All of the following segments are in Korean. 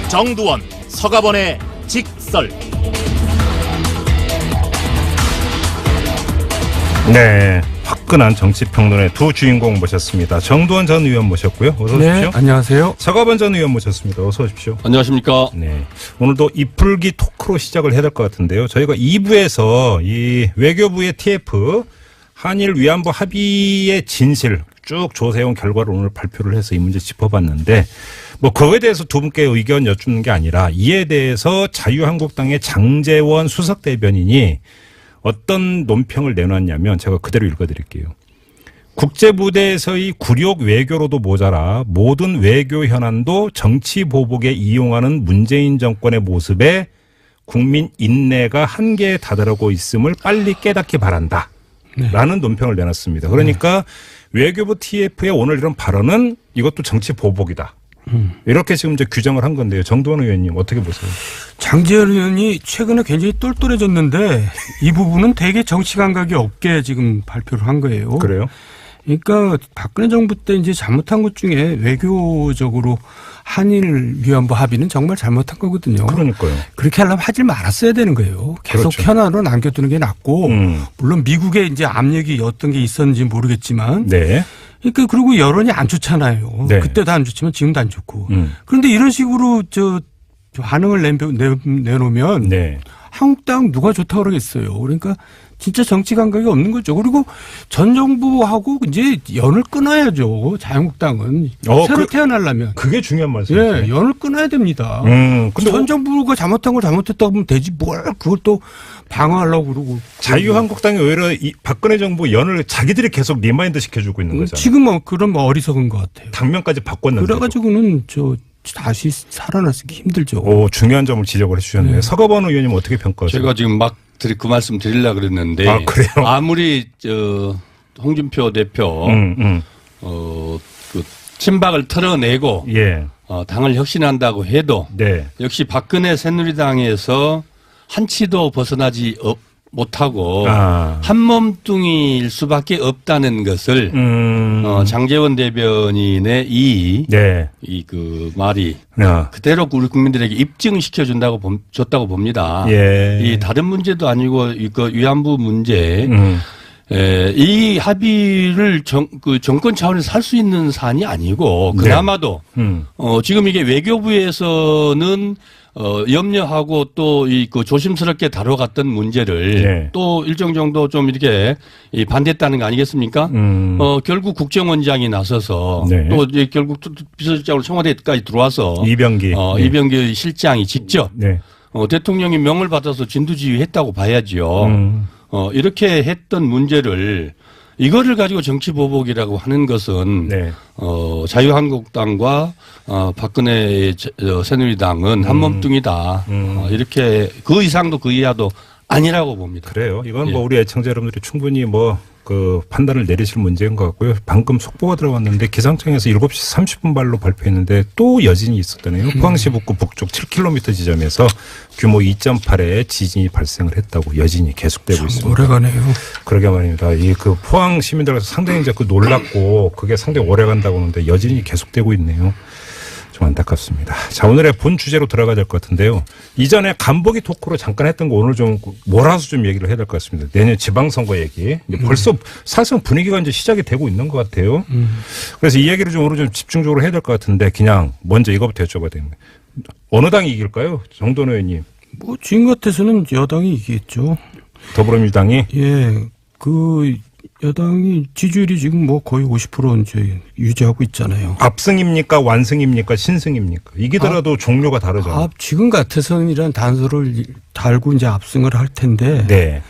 정두원, 서가번의 직설. 네, 화끈한 정치평론의 두 주인공 모셨습니다. 정두원 전 의원 모셨고요. 어서 오십시오. 네, 안녕하세요. 서가번 전 의원 모셨습니다. 어서 오십시오. 안녕하십니까. 네, 오늘도 이풀기 토크로 시작을 해야 될 것 같은데요. 저희가 2부에서 이 외교부의 TF 한일 위안부 합의의 진실 쭉 조사해온 결과를 오늘 발표를 해서 이 문제 짚어봤는데 뭐 그거에 대해서 두 분께 의견 여쭙는 게 아니라 이에 대해서 자유한국당의 장제원 수석대변인이 어떤 논평을 내놨냐면 제가 그대로 읽어드릴게요. 국제무대에서의 굴욕 외교로도 모자라 모든 외교 현안도 정치 보복에 이용하는 문재인 정권의 모습에 국민 인내가 한계에 다다르고 있음을 빨리 깨닫기 바란다. 네. 라는 논평을 내놨습니다. 그러니까 외교부 TF의 오늘 이런 발언은 이것도 정치 보복이다. 이렇게 지금 이제 규정을 한 건데요. 정두원 의원님 어떻게 보세요? 장제원 의원이 최근에 굉장히 똘똘해졌는데 이 부분은 되게 정치 감각이 없게 지금 발표를 한 거예요. 그래요? 그러니까 박근혜 정부 때 이제 잘못한 것 중에 외교적으로 한일 위안부 합의는 정말 잘못한 거거든요. 그러니까요. 그렇게 하려면 하질 말았어야 되는 거예요. 계속 그렇죠. 현안으로 남겨두는 게 낫고 물론 미국의 이제 압력이 어떤 게 있었는지 모르겠지만 네. 그러니까 그리고 여론이 안 좋잖아요. 네. 그때도 안 좋지만 지금도 안 좋고. 그런데 이런 식으로 저 반응을 내놓으면 네. 한국당 누가 좋다고 그러겠어요. 그러니까 진짜 정치 감각이 없는 거죠. 그리고 전 정부하고 이제 연을 끊어야죠. 자유한국당은 새로 태어나려면. 그게 중요한 말씀이죠. 예, 연을 끊어야 됩니다. 근데 전 정부가 잘못한 걸 잘못했다고 하면 되지 뭘 그걸 또 방어하려고 그러고. 자유한국당이 오히려 이 박근혜 정부 연을 자기들이 계속 리마인드 시켜주고 있는 거잖아요. 지금은 그런 어리석은 것 같아요. 당면까지 바꿨는데. 그래가지고는 다시 살아나기 힘들죠. 오, 중요한 점을 지적을 해주셨네요. 네. 서가번 의원님 어떻게 평가하세요? 제가 지금 막 그 말씀 드리려고 그랬는데. 아, 그래요? 아무리 홍준표 대표, 그 친박을 털어내고, 예. 당을 혁신한다고 해도, 네. 역시 박근혜 새누리당에서 한치도 벗어나지 못하고, 한 몸뚱이일 수밖에 없다는 것을, 장제원 대변인의 네. 그 말이 야. 그대로 우리 국민들에게 입증시켜 줬다고 봅니다. 예. 이 다른 문제도 아니고 이거 위안부 문제, 이 합의를 정권 차원에서 할 수 있는 사안이 아니고 그나마도 지금 이게 외교부에서는 염려하고 또 그 조심스럽게 다뤄갔던 문제를 네. 또 일정 정도 좀 이렇게 반대했다는 거 아니겠습니까? 결국 국정원장이 나서서 네. 또 이제 결국 비서실장으로 청와대까지 들어와서 이병기. 네. 이병기 실장이 직접 네. 대통령이 명을 받아서 진두지휘했다고 봐야죠. 이렇게 했던 문제를 이거를 가지고 정치 보복이라고 하는 것은 네. 자유한국당과 박근혜 새누리당은 한 몸뚱이다. 이렇게 그 이상도 그 이하도 아니라고 봅니다. 그래요. 이건 뭐 우리 애청자 여러분들이 충분히 그 판단을 내리실 문제인 것 같고요. 방금 속보가 들어왔는데 기상청에서 7시 30분 발로 발표했는데 또 여진이 있었다네요. 포항시 북구 북쪽 7km 지점에서 규모 2.8의 지진이 발생을 했다고 여진이 계속되고 있습니다. 오래가네요. 그러게 말입니다. 그 포항 시민들께서 상당히 이제 놀랐고 그게 상당히 오래 간다고 하는데 여진이 계속되고 있네요. 좀 안타깝습니다. 자, 오늘의 본 주제로 들어가야 될 것 같은데요. 이전에 간보기 토크로 잠깐 했던 거 오늘 좀 몰아서 좀 얘기를 해야 될 것 같습니다. 내년 지방선거 얘기. 벌써 사실상 분위기가 이제 시작이 되고 있는 것 같아요. 그래서 이 얘기를 좀 오늘 좀 집중적으로 해야 될 것 같은데 그냥 먼저 이거부터 여쭤봐야 됩니다. 어느 당이 이길까요? 정도원 의원님. 지금 같아서는 여당이 이기겠죠. 더불어민주당이? 예. 여당이 지지율이 지금 거의 50% 이제 유지하고 있잖아요. 압승입니까? 완승입니까? 신승입니까? 이기더라도 종류가 다르잖아요. 지금 같아서는 이런 단서를 달고 이제 압승을 할 텐데. 네.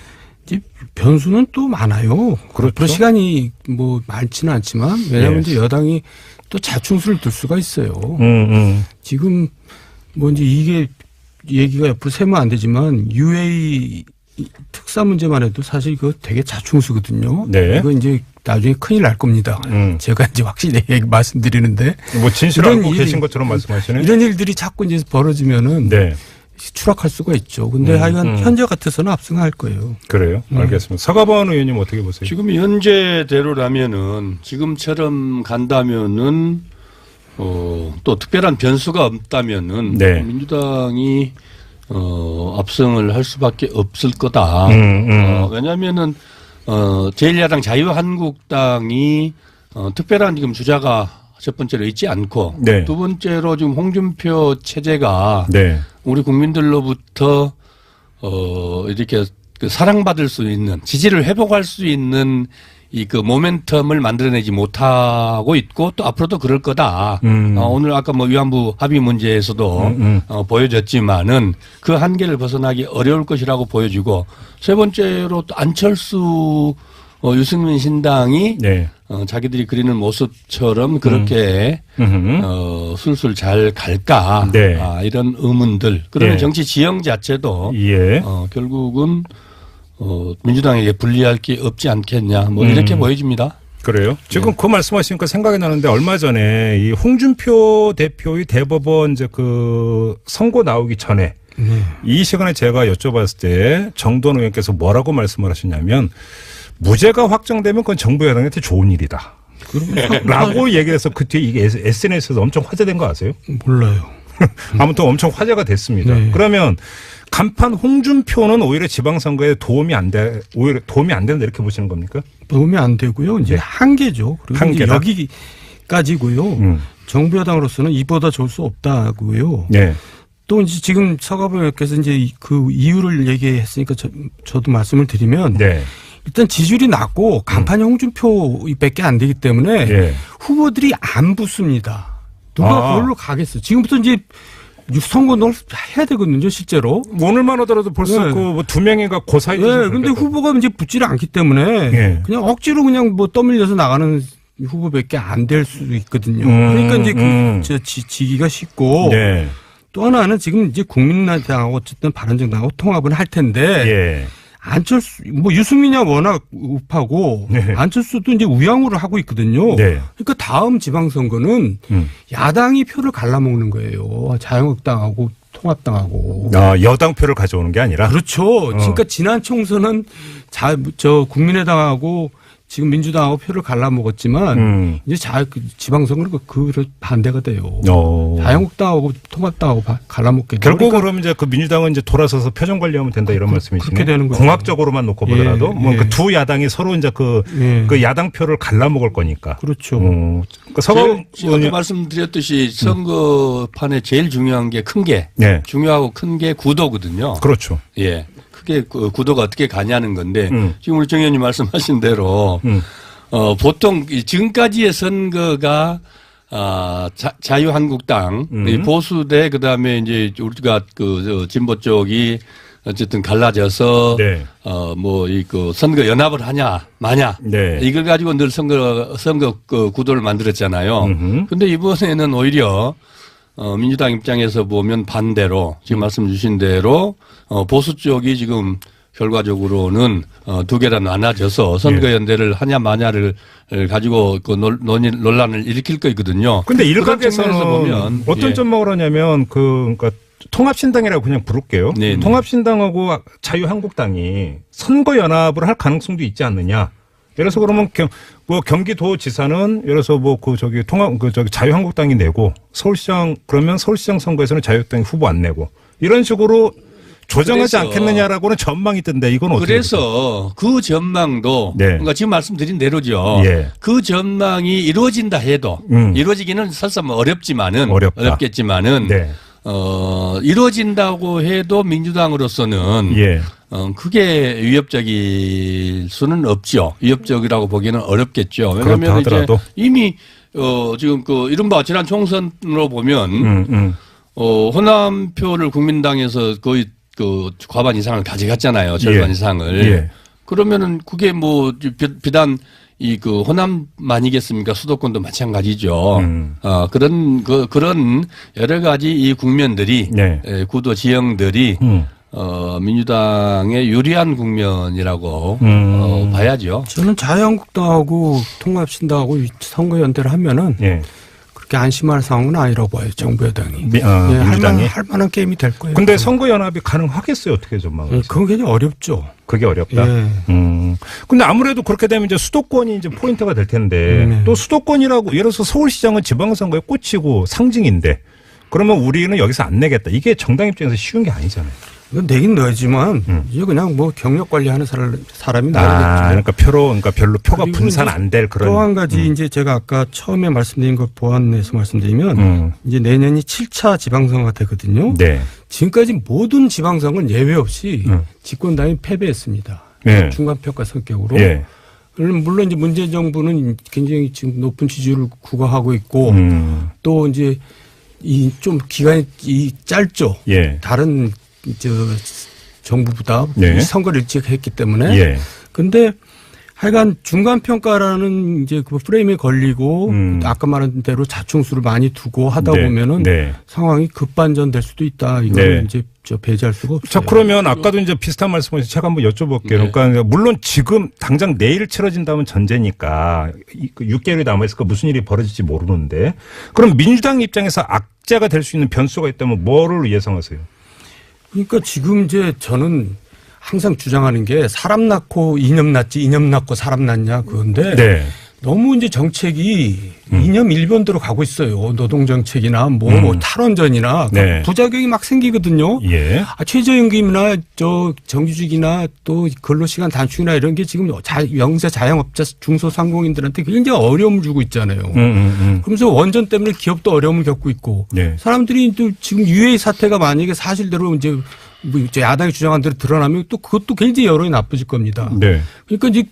이제 변수는 또 많아요. 그렇죠. 앞으로 시간이 많지는 않지만 왜냐하면 이제 여당이 또 자충수를 둘 수가 있어요. 지금 이제 이게 얘기가 옆으로 세면 안 되지만 UA 특사 문제만 해도 사실 이거 되게 자충수거든요. 네. 이거 이제 나중에 큰일 날 겁니다. 제가 이제 확실히 말씀드리는데. 진실 알고 계신 것처럼 말씀하시네. 이런 일들이 자꾸 이제 벌어지면은. 네. 추락할 수가 있죠. 근데 하여간 현재 같아서는 압승할 거예요. 그래요? 알겠습니다. 서가번 의원님 어떻게 보세요? 지금 현재대로라면은 지금처럼 간다면은 또 특별한 변수가 없다면은 네. 민주당이 압승을 할 수밖에 없을 거다. 왜냐하면은 제1야당 자유한국당이 특별한 지금 주자가 첫 번째로 있지 않고 네. 두 번째로 지금 홍준표 체제가 네. 우리 국민들로부터 이렇게 그 사랑받을 수 있는 지지를 회복할 수 있는 이 그 모멘텀을 만들어내지 못하고 있고 또 앞으로도 그럴 거다. 오늘 아까 뭐 위안부 합의 문제에서도 보여졌지만은 그 한계를 벗어나기 어려울 것이라고 보여지고 세 번째로 또 안철수 유승민 신당이 네. 자기들이 그리는 모습처럼 그렇게 술술 잘 갈까 네. 이런 의문들. 그러면 예. 정치 지형 자체도 예. 결국은 민주당에게 불리할 게 없지 않겠냐 뭐 이렇게 보여집니다. 그래요? 지금 그 말씀하시니까 생각이 나는데 얼마 전에 이 홍준표 대표의 대법원 이제 그 선고 나오기 전에 이 시간에 제가 여쭤봤을 때 정돈 의원께서 뭐라고 말씀을 하셨냐면 무죄가 확정되면 그건 정부 여당한테 좋은 일이다. 라고 얘기를 해서 그 뒤에 이게 SNS에서 엄청 화제된 거 아세요? 몰라요. 아무튼 엄청 화제가 됐습니다. 네. 그러면 간판 홍준표는 오히려 지방선거에 오히려 도움이 안 된다 이렇게 보시는 겁니까? 도움이 안 되고요. 이제 네. 한계죠. 그리고 이제 한계다? 여기까지고요. 정부 여당으로서는 이보다 좋을 수 없다고요. 네. 또 이제 지금 서가번 의원께서 이제 그 이유를 얘기했으니까 저도 말씀을 드리면 네. 일단 지지율이 낮고 간판이 홍준표밖에 안 되기 때문에 예. 후보들이 안 붙습니다. 누가 그걸로 가겠어요. 지금부터 이제 선거 해야 되거든요, 실제로. 오늘만 하더라도 벌써 네. 그 두 명이가 그 사이. 네, 근데 후보가 이제 붙지를 않기 때문에 예. 그냥 억지로 그냥 뭐 떠밀려서 나가는 후보밖에 안 될 수 있거든요. 그러니까 이제 지기가 쉽고 네. 또 하나는 지금 이제 국민의당하고 어쨌든 바른정당하고 통합은 할 텐데 예. 안철수 뭐 유승민이 워낙 우파고 네. 안철수도 이제 우양우를 하고 있거든요. 네. 그러니까 다음 지방선거는 야당이 표를 갈라먹는 거예요. 자유한국당하고 통합당하고. 여당 표를 가져오는 게 아니라. 그렇죠. 그러니까 지난 총선은 국민의당하고 지금 민주당하고 표를 갈라먹었지만 이제 지방선거는 그 반대가 돼요. 자유한국당하고 통합당하고 갈라먹게 돼요. 결국 그러면 이제 그 민주당은 이제 돌아서서 표정 관리하면 된다 이런 말씀이시네요. 그렇게 되는 거죠. 공학적으로만 놓고 보더라도 예, 뭐 예. 그 두 야당이 서로 이제 그 야당 표를 갈라먹을 거니까. 그렇죠. 그러니까 서거 제가 말씀드렸듯이 선거판에 제일 중요한 게 큰 게 네. 중요하고 큰 게 구도거든요. 그렇죠. 예. 크게 그 구도가 어떻게 가냐는 건데 지금 우리 정 의원님 말씀하신 대로 보통 지금까지의 선거가 자유한국당 보수대 그다음에 이제 우리가 진보 쪽이 어쨌든 갈라져서 네. 뭐 이 그 선거 연합을 하냐 마냐 네. 이걸 가지고 늘 선거 그 구도를 만들었잖아요. 근데 이번에는 오히려 민주당 입장에서 보면 반대로 지금 말씀 주신 대로 보수 쪽이 지금 결과적으로는 두 개로 나눠져서 선거연대를 하냐 마냐를 가지고 그 논란을 일으킬 거거든요. 근데 그런 측면에서 일각에서는 보면 어떤 점막을 하냐면 그러니까 통합신당이라고 그냥 부를게요. 네네. 통합신당하고 자유한국당이 선거연합을 할 가능성도 있지 않느냐. 예를 들어서 그러면 경기도지사는 예를 들어서 자유한국당이 내고 서울시장 그러면 서울시장 선거에서는 자유한국당이 후보 안 내고 이런 식으로 조정하지 않겠느냐라고는 전망이 있던데 이건 어떻게 그래서 그 전망도 네. 그러니까 지금 말씀드린 대로죠. 예. 그 전망이 이루어진다 해도 이루어지기는 설사 어렵지만은 어렵겠지만은 네. 이루어진다고 해도 민주당으로서는 예. 그게 위협적일 수는 없죠. 위협적이라고 보기는 어렵겠죠. 왜냐하면 이제 하더라도. 이미 지금 그 이른바 지난 총선으로 보면 호남표를 국민당에서 거의 그 과반 이상을 가져갔잖아요. 절반 예. 이상을. 예. 그러면은 그게 뭐 비단 이 그 호남만이겠습니까? 수도권도 마찬가지죠. 그런 여러 가지 이 국면들이 네. 구도 지형들이 민주당의 유리한 국면이라고 봐야죠. 저는 자유한국당하고 통합신당하고 선거연대를 하면은 예. 그렇게 안심할 상황은 아니라고 봐요. 정부 여당이. 민주당이. 할 만한 게임이 될 거예요. 근데 선거 연합이 가능하겠어요? 어떻게 전망을? 그건 굉장히 어렵죠. 그게 어렵다. 예. 근데 아무래도 그렇게 되면 이제 수도권이 이제 포인트가 될 텐데 또 수도권이라고 예를 들어서 서울시장은 지방선거에 꽂히고 상징인데 그러면 우리는 여기서 안 내겠다. 이게 정당 입장에서 쉬운 게 아니잖아요. 이건 내긴 내지만 이제 그냥 뭐 경력 관리하는 사람이 나야겠죠. 그러니까 별로 표가 분산 안 될 그런. 또 한 가지 이제 제가 아까 처음에 말씀드린 걸 보완해서 말씀드리면 이제 내년이 7차 지방선거가 되거든요. 네. 지금까지 모든 지방선거는 예외 없이 집권당이 패배했습니다. 네. 중간평가 성격으로. 예. 물론 이제 문재인 정부는 굉장히 지금 높은 지지율을 구가하고 있고 또 이제 이 좀 기간이 짧죠. 예. 다른 정부보다 네. 선거를 일찍 했기 때문에. 예. 근데 하여간 중간평가라는 이제 그 프레임에 걸리고 아까 말한 대로 자충수를 많이 두고 하다 네. 보면은 네. 상황이 급반전될 수도 있다. 이걸 네. 이제 배제할 수가 없어요. 자, 그러면 아까도 이제 비슷한 말씀하셔서 제가 한번 여쭤볼게요. 네. 그러니까 물론 지금 당장 내일 치러진다면 전제니까 6개월이 남아있으니까 무슨 일이 벌어질지 모르는데 그럼 민주당 입장에서 악재가 될 수 있는 변수가 있다면 뭐를 예상하세요? 그러니까 지금 이제 저는 항상 주장하는 게 사람 낳고 이념 낳지 이념 낳고 사람 낳냐 그건데 네. 너무 이제 정책이 이념 일변도로 가고 있어요. 노동 정책이나 뭐 탈원전이나 네. 부작용이 막 생기거든요. 예. 최저임금이나 정규직이나 또 근로시간 단축이나 이런 게 지금 영세 자영업자 중소상공인들한테 굉장히 어려움을 주고 있잖아요. 그러면서 원전 때문에 기업도 어려움을 겪고 있고 네. 사람들이 또 지금 UA 사태가 만약에 사실대로 이제 야당이 주장한 대로 드러나면 또 그것도 굉장히 여론이 나빠질 겁니다. 네. 그러니까 이제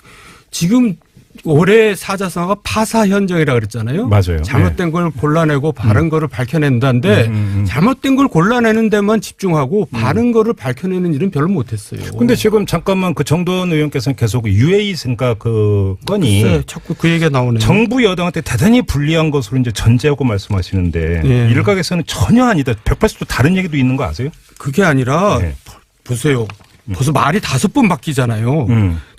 지금 올해 사자성어가 파사 현정이라고 그랬잖아요. 맞아요. 잘못된 걸 골라내고 바른 거를 밝혀낸다는데 잘못된 걸 골라내는 데만 집중하고 바른 거를 밝혀내는 일은 별로 못했어요. 근데 지금 잠깐만 그 정도원 의원께서는 계속 UA 생각 그 건이 글쎄, 자꾸 그 얘기가 나오네요. 정부 여당한테 대단히 불리한 것으로 이제 전제하고 말씀하시는데 네. 일각에서는 전혀 아니다. 180도 다른 얘기도 있는 거 아세요? 그게 아니라 네. 보세요. 벌써 말이 5번 바뀌잖아요.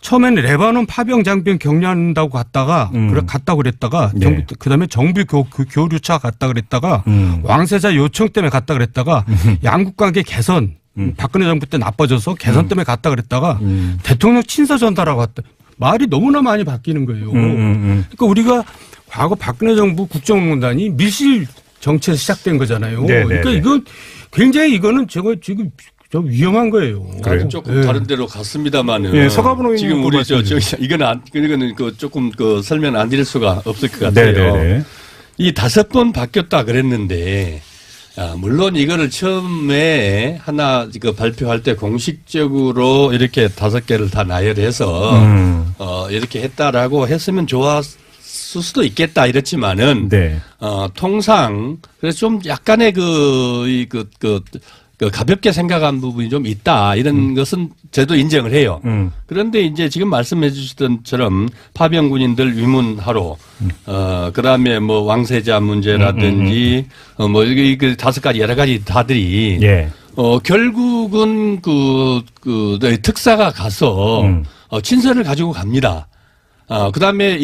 처음에는 레바논 파병 장병 격려한다고 갔다가 갔다고 그랬다가 네. 그다음에 정부 교류차 갔다 그랬다가 왕세자 요청 때문에 갔다 그랬다가 양국 관계 개선 박근혜 정부 때 나빠져서 개선 때문에 갔다 그랬다가 대통령 친서 전달하고 갔다. 말이 너무나 많이 바뀌는 거예요. 그러니까 우리가 과거 박근혜 정부 국정농단이 밀실 정치에서 시작된 거잖아요. 네, 그러니까 네, 이건 굉장히 이거는 제가 지금 좀 위험한 거예요. 그래요? 조금 다른 데로 갔습니다만은. 예, 서가분 의원님 지금 우리 이거는 조금 설명 안 드릴 수가 없을 것 같아요. 네네네. 이 5번 바뀌었다 그랬는데, 물론 이거를 처음에 하나 발표할 때 공식적으로 이렇게 5개를 다 나열해서 이렇게 했다라고 했으면 좋았을 수도 있겠다 이렇지만은 네. 통상 그래서 좀 약간의 가볍게 생각한 부분이 좀 있다. 이런 것은 저도 인정을 해요. 그런데 이제 지금 말씀해 주셨던 처럼 파병 군인들 위문하러, 그 다음에 뭐 왕세자 문제라든지, 이게 5가지 여러 가지 다들이, 예. 결국은 특사가 가서, 친서를 가지고 갑니다. 그 다음에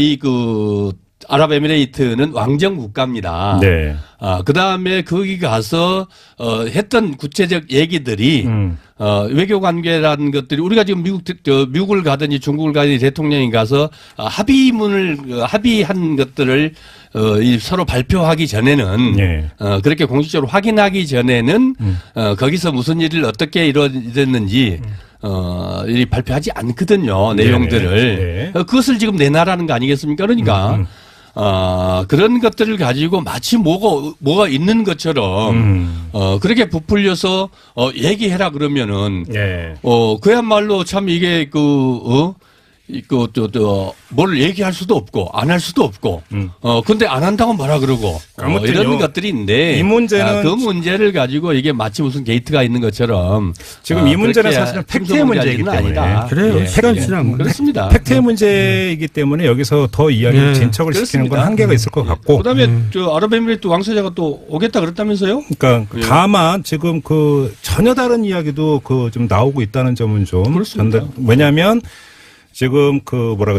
아랍에미레이트는 왕정 국가입니다. 네. 그 다음에 거기 가서, 했던 구체적 얘기들이, 외교 관계라는 것들이 우리가 지금 미국을 가든지 중국을 가든지 대통령이 가서 합의한 것들을, 서로 발표하기 전에는, 예. 그렇게 공식적으로 확인하기 전에는, 거기서 무슨 일을 어떻게 이루어졌는지, 이 발표하지 않거든요. 내용들을. 네. 그것을 지금 내놔라는 거 아니겠습니까? 그러니까, 그런 것들을 가지고 마치 뭐가 있는 것처럼, 그렇게 부풀려서, 얘기해라 그러면은, 예. 그야말로 참 이게 뭘 얘기할 수도 없고, 안 할 수도 없고, 근데 안 한다고 뭐라 그러고, 이런 것들이 있는데, 이 문제는 그 문제를 가지고 이게 마치 무슨 게이트가 있는 것처럼, 지금 이 문제는 그렇게 사실은 팩트의 문제이기 때문에. 아니다. 그래요. 예. 시간 지나면. 그렇습니다. 팩트의 문제이기 때문에 여기서 더 이야기를 네. 진척을 시키는 건 그렇습니다. 한계가 있을 것 같고. 그다음에 아랍에미리트 왕세자가 또 오겠다 그랬다면서요? 그러니까 예. 다만 지금 전혀 다른 이야기도 좀 나오고 있다는 점은 좀 그렇습니다. 왜냐하면 지금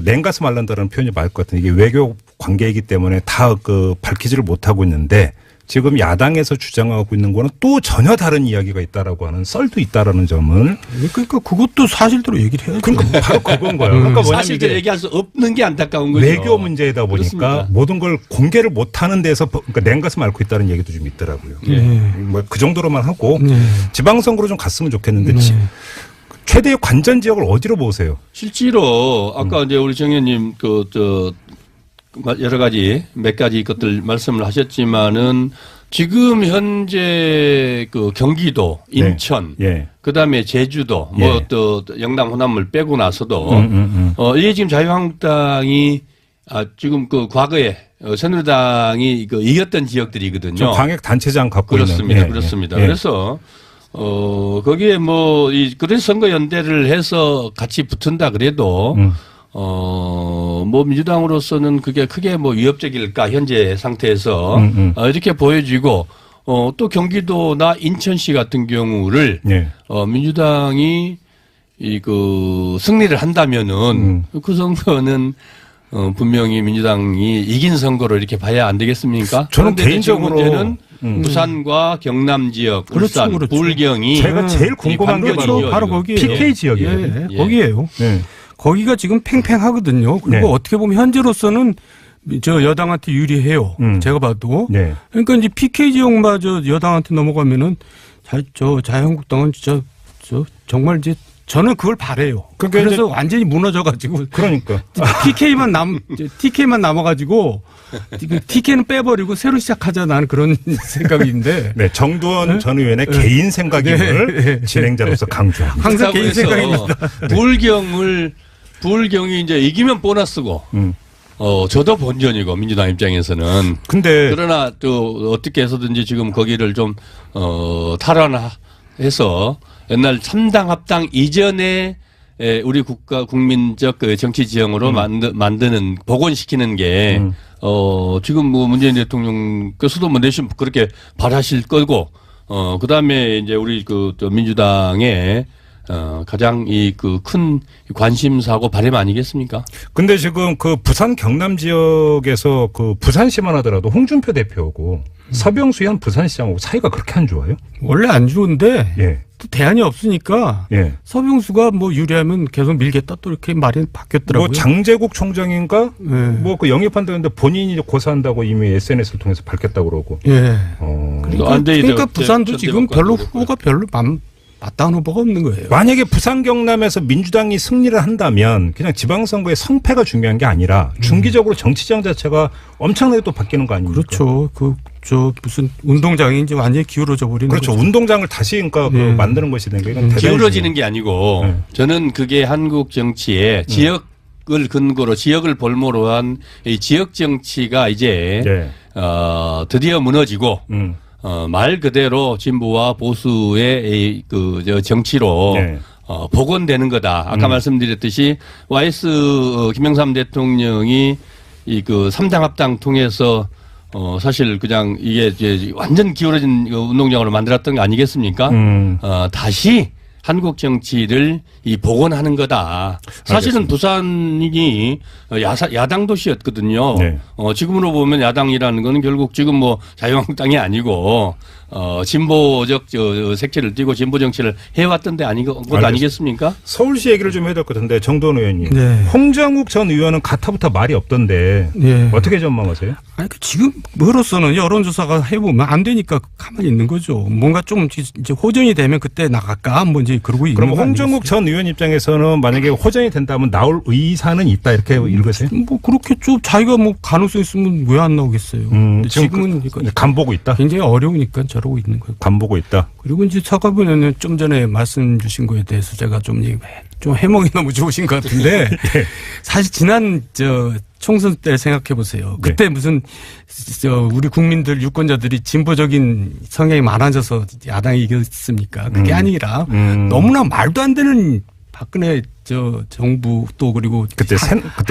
냉가스 말란다라는 표현이 맞을 것 같은데 이게 외교 관계이기 때문에 다 그 밝히지를 못하고 있는데 지금 야당에서 주장하고 있는 거는 또 전혀 다른 이야기가 있다라고 하는 썰도 있다라는 점을 그러니까 그것도 사실대로 얘기를 해야죠. 그러니까 바로 그건 거예요. 그러니까 뭐냐면 사실대로 이게 얘기할 수 없는 게 안타까운 거죠. 외교 문제이다 보니까 그렇습니다. 모든 걸 공개를 못하는 데서 그러니까 냉가슴 앓고 있다는 얘기도 좀 있더라고요. 뭐 그 정도로만 하고 지방선거로 좀 갔으면 좋겠는데 최대의 관전 지역을 어디로 보세요? 실제로 아까 이제 우리 정 의원님 여러 가지 몇 가지 것들 말씀을 하셨지만은 지금 현재 그 경기도, 인천, 예. 그다음에 제주도, 예. 뭐 또 영남 호남을 빼고 나서도 이게 지금 자유한국당이 지금 그 과거에 새누리당이 그 이겼던 지역들이거든요. 광역 단체장 갖고 그렇습니다. 있는. 그렇습니다. 예. 그래서 거기에 뭐 그런 선거 연대를 해서 같이 붙은다 그래도 뭐 민주당으로서는 그게 크게 뭐 위협적일까 현재 상태에서 이렇게 보여지고 또 경기도나 인천시 같은 경우를 예. 민주당이 그 승리를 한다면은 그 선거는 분명히 민주당이 이긴 선거로 이렇게 봐야 안 되겠습니까? 저는 그런데 개인적으로 지금 문제는 부산과 경남 지역, 울산, 그렇죠. 불경이 제가 제일 궁금한 게 관건이죠, 바로 이거. 거기에요. PK 지역이에요. 예, 거기에요. 네. 거기가 지금 팽팽하거든요. 그리고 네. 어떻게 보면 현재로서는 저 여당한테 유리해요. 제가 봐도. 네. 그러니까 이제 PK 지역마저 여당한테 넘어가면은 자유한국당은 진짜 정말 이제 저는 그걸 바래요. 그러니까 그래서 완전히 무너져가지고 그러니까 TK만 남아가지고 TK는 빼버리고 새로 시작하자 나는 그런 생각인데. 네, 정두원 전 의원의 개인 생각임을 진행자로서 강조합니다. 항상 개인 생각입니다. 불경이 이제 이기면 보너스고, 저도 본전이고, 민주당 입장에서는. 근데 그러나 또 어떻게 해서든지 지금 거기를 좀, 탈환해서 옛날 3당 합당 이전에 우리 국민적 그 정치 지형으로 만드는, 복원시키는 게, 지금 뭐 문재인 대통령께서도 뭐 내심 그렇게 바라실 거고, 그 다음에 이제 우리 또 민주당의 가장 큰 관심사고 바람 아니겠습니까? 근데 지금 그 부산 경남 지역에서 그 부산시만 하더라도 홍준표 대표하고 서병수 현 부산시장하고 사이가 그렇게 안 좋아요? 원래 안 좋은데 예. 또 대안이 없으니까 예. 서병수가 뭐 유리하면 계속 밀겠다 또 이렇게 말이 바뀌었더라고요. 뭐 장제국 총장인가? 네. 뭐 그 영입한다는데 본인이 고사한다고 이미 SNS를 통해서 밝혔다고 그러고. 예. 그러니까 안 되게 그러니까 저- 부산도 저- 지금 저- 별로 저- 후보가 별로 마땅한 후보가 없는 거예요. 만약에 부산 경남에서 민주당이 승리를 한다면 그냥 지방선거의 성패가 중요한 게 아니라 중기적으로 정치장 자체가 엄청나게 또 바뀌는 거 아닙니까? 그렇죠. 무슨 운동장이 이제 완전히 기울어져 버리는 그렇죠. 거죠. 운동장을 다시 그러니까 그 예. 만드는 것이 된 게 이건 대단히 기울어지는 게 아니고 네. 저는 그게 한국 정치에 지역을 근거로 지역을 볼모로 한 이 지역 정치가 이제 예. 드디어 무너지고 말 그대로 진보와 보수의 정치로 네. 복원되는 거다. 아까 말씀드렸듯이 YS 김영삼 대통령이 그 3당 합당 통해서 사실 그냥 이게 이제 완전 기울어진 운동장으로 만들었던 거 아니겠습니까? 다시 한국 정치를 복원하는 거다. 사실은 알겠습니다. 부산이 야당 도시였거든요. 네. 지금으로 보면 야당이라는 거는 결국 지금 뭐 자유한국당이 아니고 진보적 색채를 띠고 진보 정치를 해왔던 데 알겠습니다. 아니겠습니까? 서울시 얘기를 좀 해야 될 것 같은데 정도원 의원님. 네. 홍정욱 전 의원은 가타부터 말이 없던데 네. 어떻게 전망하세요? 아니, 지금 뭐로서는 여론조사가 해보면 안 되니까 가만히 있는 거죠. 뭔가 좀 이제 호전이 되면 그때 나갈까 뭐 이제 그러고 있는 그럼 거 홍정욱 전 의원 입장에서는 만약에 호전이 된다면 나올 의사는 있다 이렇게 읽으세요? 뭐 그렇겠죠. 자기가 뭐 가능성 있으면 왜 안 나오겠어요. 근데 지금은 간 보고 있다. 굉장히 어려우니까 저러고 있는 거예요. 간 보고 있다. 그리고 이제 사과분에는 좀 전에 말씀 주신 거에 대해서 제가 좀 해몽이 너무 좋으신 것 같은데 사실 지난 총선 때 생각해 보세요. 그때 무슨 우리 국민들 유권자들이 진보적인 성향이 많아져서 야당이 이겼습니까? 그게 아니라 너무나 말도 안 되는 박근혜 정부 또 그리고 그때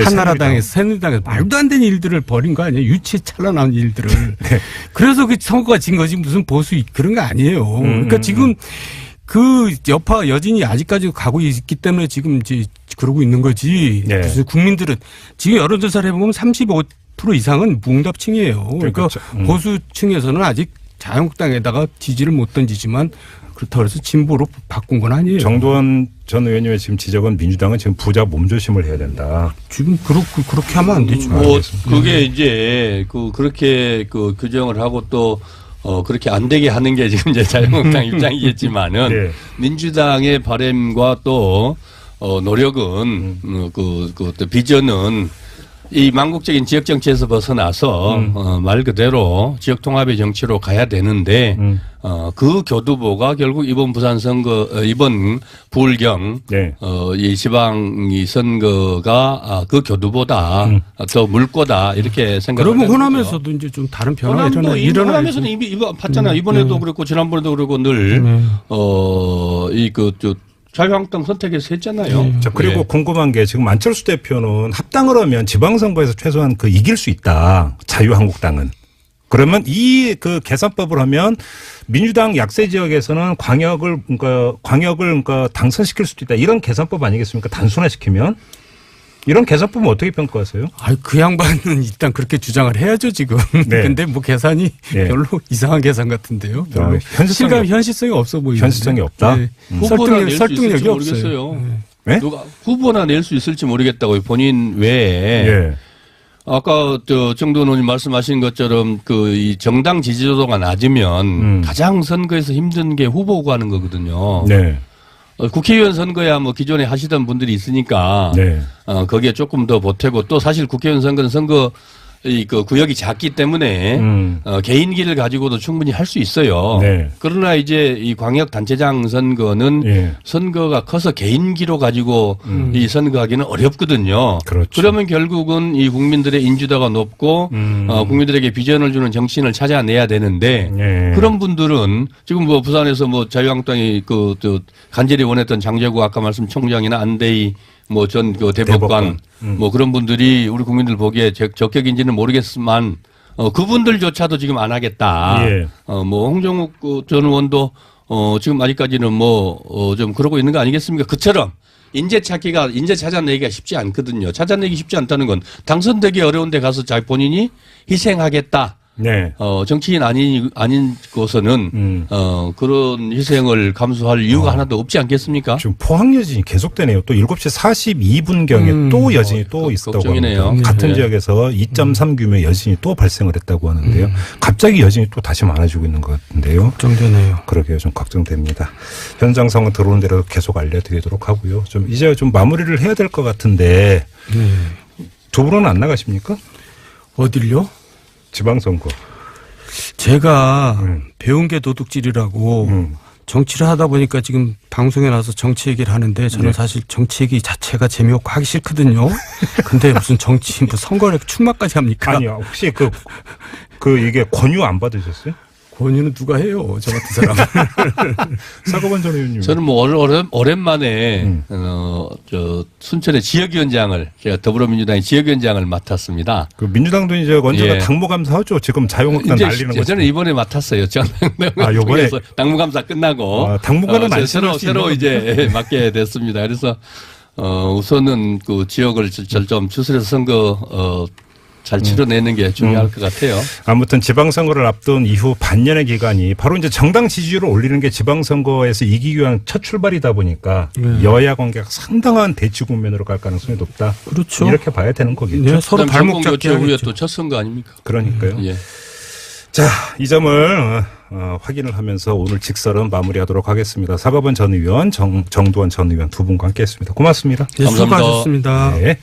한나라당에서 새누리당에서 말도 안 되는 일들을 벌인 거 아니에요? 유치찬란한 일들을. 네. 그래서 그 선거가 진 거지 무슨 보수 그런 거 아니에요. 그러니까 지금 그 여파 여진이 아직까지 가고 있기 때문에 지금 이제 그러고 있는 거지. 네. 무슨 국민들은 지금 여론조사를 해보면 50% 이상은 무응답층이에요. 그러니까 그렇죠. 보수층에서는 아직 자유한국당에다가 지지를 못 던지지만 그렇다고 해서 진보로 바꾼 건 아니에요. 정도원 전 의원님의 지금 지적은 민주당은 지금 부자 몸조심을 해야 된다. 지금 그렇게 하면 안 되죠. 뭐 그게 이제 그렇게 규정을 하고 또 그렇게 안 되게 하는 게 지금 이제 자유한국당 입장이겠지만은 네. 민주당의 바람과 또 노력은 또 비전은 이 망국적인 지역 정치에서 벗어나서 말 그대로 지역 통합의 정치로 가야 되는데 그 교두보가 결국 이번 부산 선거 이번 부울경 네. 이 지방 이 선거가 그 교두보다 더 물꼬다 이렇게 생각을 그러면 하는 호남에서도 이제 좀 다른 변화가 호남도 일어나야죠. 호남에서는 이미 봤잖아요. 이번에도 그렇고 지난번에도 그렇고 늘 자유한국당 선택해서 했잖아요. 자, 그리고 네. 궁금한 게 지금 안철수 대표는 합당을 하면 지방선거에서 최소한 이길 수 있다. 자유한국당은. 그러면 이 계산법을 하면 민주당 약세 지역에서는 광역을 당선시킬 수도 있다. 이런 계산법 아니겠습니까? 단순화시키면. 이런 계산법은 어떻게 평가하세요? 그 양반은 일단 그렇게 주장을 해야죠, 지금. 네. 근데 뭐 계산이 네. 별로 이상한 계산 같은데요. 별로 현실성이 없어 보이는데. 현실성이 없다. 네. 후보나 낼 수 있을지 설득력이 모르겠어요. 없어요. 네? 누가 후보나 낼 수 있을지 모르겠다고요. 본인 외에. 예. 아까 정도원 의원님 말씀하신 것처럼 이 정당 지지도가 낮으면 가장 선거에서 힘든 게 후보 구하는 거거든요. 네. 국회의원 선거야 뭐 기존에 하시던 분들이 있으니까 네. 거기에 조금 더 보태고 또 사실 국회의원 선거는 구역이 작기 때문에 개인기를 가지고도 충분히 할 수 있어요. 네. 그러나 이제 이 광역 단체장 선거는 예. 선거가 커서 개인기로 가지고 이 선거하기는 어렵거든요. 그렇죠. 그러면 결국은 이 국민들의 인지도가 높고 국민들에게 비전을 주는 정치인을 찾아내야 되는데 예. 그런 분들은 지금 뭐 부산에서 뭐 자유한국당이 간절히 원했던 장제구 아까 말씀 총장이나 안대희 뭐 전 대법관 뭐 그런 분들이 우리 국민들 보기에 적격인지는 모르겠지만 그분들조차도 지금 안 하겠다. 예. 뭐 홍정욱 전 의원도 지금 아직까지는 좀 그러고 있는 거 아니겠습니까? 그처럼 인재 찾아내기가 쉽지 않거든요. 찾아내기 쉽지 않다는 건 당선되기 어려운데 가서 본인이 희생하겠다. 네. 정치인 아닌 곳에는 그런 희생을 감수할 이유가 하나도 없지 않겠습니까? 지금 포항 여진이 계속되네요. 또 7시 42분경에 또 여진이 또 있었다고 걱정이네요. 합니다. 같은 네. 지역에서 2.3 규모의 여진이 또 발생을 했다고 하는데요. 갑자기 여진이 또 다시 많아지고 있는 것 같은데요. 걱정되네요. 그러게요. 좀 걱정됩니다. 현장 상황 들어오는 대로 계속 알려드리도록 하고요. 이제 좀 마무리를 해야 될 것 같은데 두 분은 안 나가십니까? 어딜요? 지방선거. 제가 배운 게 도둑질이라고 정치를 하다 보니까 지금 방송에 나와서 정치 얘기를 하는데 저는 네. 사실 정치 얘기 자체가 재미없고 하기 싫거든요. 근데 무슨 정치, 선거를 출마까지 합니까? 아니요. 혹시 이게 권유 안 받으셨어요? 권유는 누가 해요? 저 같은 사람. 사고반 전 의원님. 저는 뭐 오랜만에 순천의 지역위원장을 제가 더불어민주당의 지역위원장을 맡았습니다. 민주당도 이제 언제가 예. 당무감사하죠. 지금 자유한국당 날리는 거죠. 저는 이번에 맡았어요. 요번에 당무감사 끝나고 당무관은 안 새로 이제 맡게 됐습니다. 그래서 우선은 그 지역을 좀 추스려서 선거 잘 치러내는 게 중요할 것 같아요. 아무튼 지방선거를 앞둔 이후 반년의 기간이 바로 이제 정당 지지율을 올리는 게 지방선거에서 이기기 위한 첫 출발이다 보니까 여야 관계가 상당한 대치 국면으로 갈 가능성이 높다. 그렇죠. 이렇게 봐야 되는 거겠죠. 네, 서로 발목 잡기 후에 하겠죠. 또 첫 선거 아닙니까? 그러니까요. 예. 자, 이 점을 확인을 하면서 오늘 직설은 마무리하도록 하겠습니다. 사과반 전 의원, 정두원 전 의원 두 분과 함께했습니다. 고맙습니다. 네, 감사합니다. 수고하셨습니다. 네.